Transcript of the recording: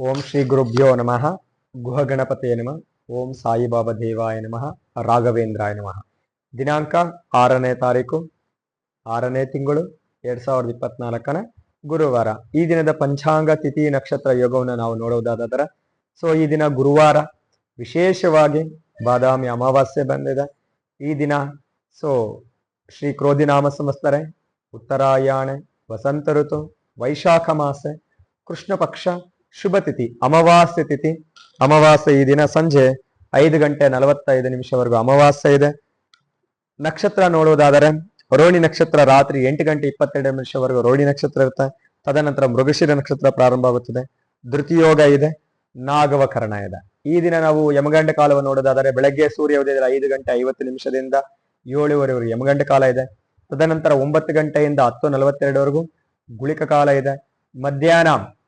ಓಂ ಶ್ರೀ ಗುರುಭ್ಯೋ ನಮಃ. ಗುಹಗಣಪತಿಯೇ ನಮಃ. ಓಂ ಸಾಯಿಬಾಬಾ ದೇವಾಯ ನಮಃ. ರಾಘವೇಂದ್ರಾಯ ನಮಃ. ದಿನಾಂಕ 6ನೇ ತಾರೀಕು 6ನೇ ತಿಂಗಳು 2024 ಗುರುವಾರ. ಈ ದಿನದ ಪಂಚಾಂಗ ತಿಥಿ ನಕ್ಷತ್ರ ಯೋಗವನ್ನು ನಾವು ನೋಡುವುದಾದರೆ, ಈ ದಿನ ಗುರುವಾರ, ವಿಶೇಷವಾಗಿ ಬಾದಾಮಿ ಅಮಾವಾಸ್ಯೆ ಬಂದಿದೆ. ಈ ದಿನ ಶ್ರೀ ಕ್ರೋಧಿನಾಮ ಸಂವತ್ಸರೆ, ಉತ್ತರಾಯಣೆ, ವಸಂತ ಋತು, ವೈಶಾಖ ಮಾಸೆ, ಕೃಷ್ಣ ಪಕ್ಷ, ಶುಭ ತಿಥಿ ಅಮಾವಾಸ್ಯೆ ತಿಥಿ. ಅಮಾವಾಸ್ಯೆ ಈ ದಿನ ಸಂಜೆ 5:45 ಅಮಾವಾಸ್ಯೆ ಇದೆ. ನಕ್ಷತ್ರ ನೋಡುವುದಾದರೆ ರೋಹಿಣಿ ನಕ್ಷತ್ರ ರಾತ್ರಿ 8:22 ರೋಹಿಣಿ ನಕ್ಷತ್ರ ಇರುತ್ತೆ. ತದನಂತರ ಮೃಗಶಿರ ನಕ್ಷತ್ರ ಪ್ರಾರಂಭ ಆಗುತ್ತದೆ. ಧೃತಿಯೋಗ ಇದೆ, ನಾಗವಕರಣ ಇದೆ. ಈ ದಿನ ನಾವು ಯಮಗಂಡ ಕಾಲವನ್ನು ನೋಡೋದಾದರೆ ಬೆಳಗ್ಗೆ ಸೂರ್ಯ ಉದಯದ 5:50 7:15 ಯಮಗಂಡ ಕಾಲ ಇದೆ. ತದನಂತರ 9 ಗಂಟೆಯಿಂದ 10:42 ಗುಳಿಕ ಕಾಲ ಇದೆ. ಮಧ್ಯಾಹ್ನ